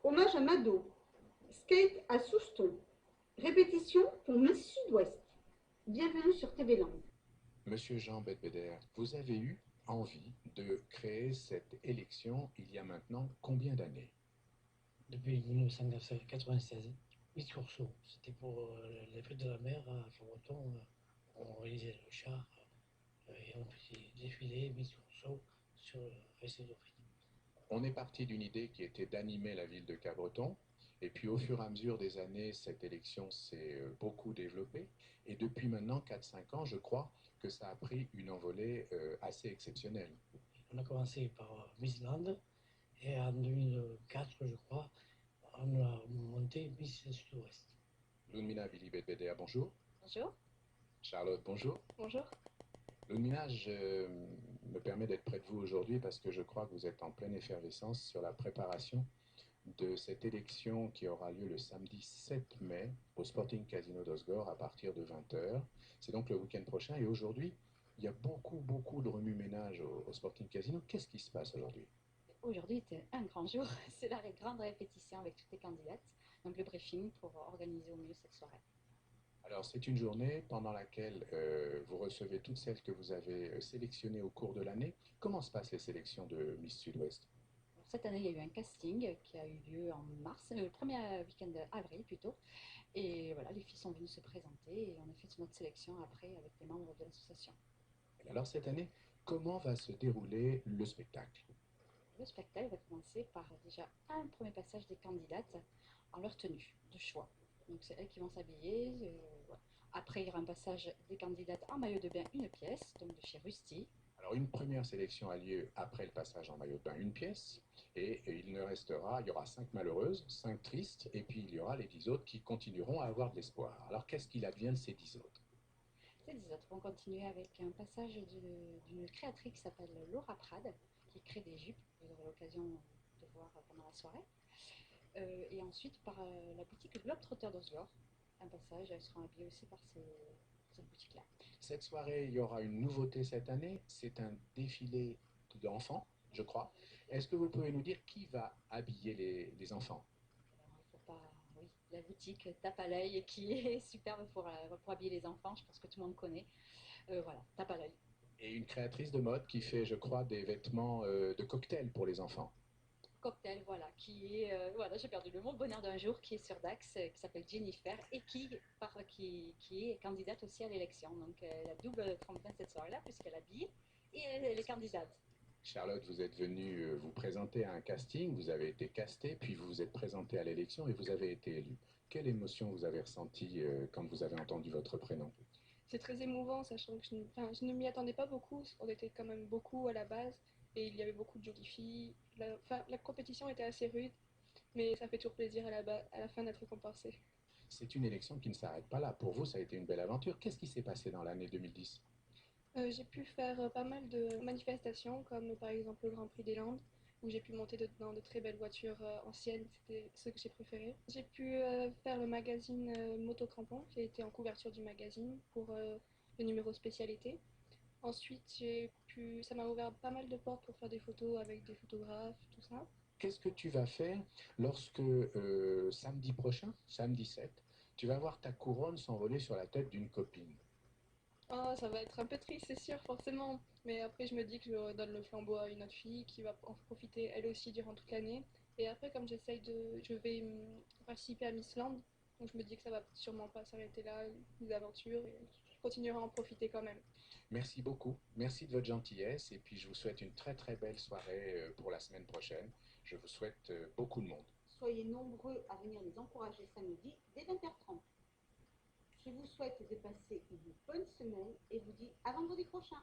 Hommage à Mado. Skate à Souston. Répétition pour Miss Sud-Ouest. Bienvenue sur TV Land. Monsieur Jean Bedbeder, vous avez eu envie de créer cette élection il y a maintenant combien d'années? Depuis 1996, Miss Courceau. C'était pour les fêtes de la mer à Cabreton. On réalisait le char et on faisait défiler Miss Courceau sur les Dauphine. On est parti d'une idée qui était d'animer la ville de Cabreton. Et puis au fur et à mesure des années, cette élection s'est beaucoup développée. Et depuis maintenant 4-5 ans, je crois que ça a pris une envolée assez exceptionnelle. On a commencé par Miss Land et en 2004, je crois, on a monté Miss Sud-Ouest. Ludmila Billy Bedbeder, bonjour. Bonjour. Charlotte, bonjour. Bonjour. Ludmila, je me permets d'être près de vous aujourd'hui parce que je crois que vous êtes en pleine effervescence sur la préparation de cette élection qui aura lieu le samedi 7 mai au Sporting Casino d'Osgore à partir de 20h. C'est donc le week-end prochain et aujourd'hui, il y a beaucoup de remue-ménage au Sporting Casino. Qu'est-ce qui se passe aujourd'hui? Aujourd'hui était un grand jour. C'est la grande répétition avec toutes les candidates. Donc le briefing pour organiser au mieux cette soirée. Alors c'est une journée pendant laquelle vous recevez toutes celles que vous avez sélectionnées au cours de l'année. Comment se passent les sélections de Miss Sud-Ouest? Cette année, il y a eu un casting qui a eu lieu en mars, le premier week-end d'avril plutôt. Et voilà, les filles sont venues se présenter et on a fait notre sélection après avec les membres de l'association. Alors cette année, comment va se dérouler le spectacle? Le spectacle va commencer par déjà un premier passage des candidates en leur tenue de choix. Donc c'est elles qui vont s'habiller. Voilà. Après, il y aura un passage des candidates en maillot de bain, une pièce, donc de chez Rusty. Alors une première sélection a lieu après le passage en maillot de bain, une pièce, et il y aura 5 malheureuses, 5 tristes, et puis il y aura les 10 autres qui continueront à avoir de l'espoir. Alors qu'est-ce qu'il advient de ces 10 autres? Ces 10 autres vont continuer avec un passage d'une créatrice qui s'appelle Laura Prade, qui crée des jupes, vous aurez l'occasion de voir pendant la soirée. Et ensuite par la boutique Globetrotter d'Osgore, un passage, elles seront habillées aussi par cette boutique-là. Cette soirée, il y aura une nouveauté cette année, c'est un défilé d'enfants, je crois. Est-ce que vous pouvez nous dire qui va habiller les enfants? Alors, il faut pas, oui, la boutique Tape à l'œil qui est superbe pour habiller les enfants, je pense que tout le monde connaît. Voilà, Tape à l'œil. Et une créatrice de mode qui fait, je crois, des vêtements de cocktail pour les enfants. Cocktail, voilà, qui est, voilà, j'ai perdu le mot, Bonheur d'un jour, qui est sur Dax, qui s'appelle Jennifer, et qui est candidate aussi à l'élection. Donc, elle a double tremplin cette soirée-là, puisqu'elle habille et elle est candidate. Charlotte, vous êtes venue vous présenter à un casting, vous avez été castée, puis vous vous êtes présentée à l'élection et vous avez été élue. Quelle émotion vous avez ressentie quand vous avez entendu votre prénom? C'est très émouvant, sachant que je ne m'y attendais pas beaucoup. On était quand même beaucoup à la base et il y avait beaucoup de jolies filles. La compétition était assez rude, mais ça fait toujours plaisir à la fin d'être récompensé. C'est une élection qui ne s'arrête pas là. Pour vous, ça a été une belle aventure. Qu'est-ce qui s'est passé dans l'année 2010? J'ai pu faire pas mal de manifestations, comme par exemple le Grand Prix des Landes, où j'ai pu monter dans de très belles voitures anciennes, c'était ce que j'ai préféré. J'ai pu faire le magazine Moto Crampon, j'ai été en couverture du magazine pour le numéro spécialité. Ensuite, ça m'a ouvert pas mal de portes pour faire des photos avec des photographes, tout ça. Qu'est-ce que tu vas faire lorsque samedi prochain, samedi 7, tu vas voir ta couronne s'envoler sur la tête d'une copine? Oh, ça va être un peu triste, c'est sûr, forcément. Mais après, je me dis que je donne le flambeau à une autre fille qui va en profiter elle aussi durant toute l'année. Et après, comme je vais participer à Miss Land, donc je me dis que ça va sûrement pas s'arrêter là, les aventures, et je continuerai à en profiter quand même. Merci beaucoup, merci de votre gentillesse et puis je vous souhaite une très belle soirée pour la semaine prochaine. Je vous souhaite beaucoup de monde. Soyez nombreux à venir les encourager samedi dès 20h30. Je vous souhaite de passer une bonne semaine et vous dis à vendredi prochain.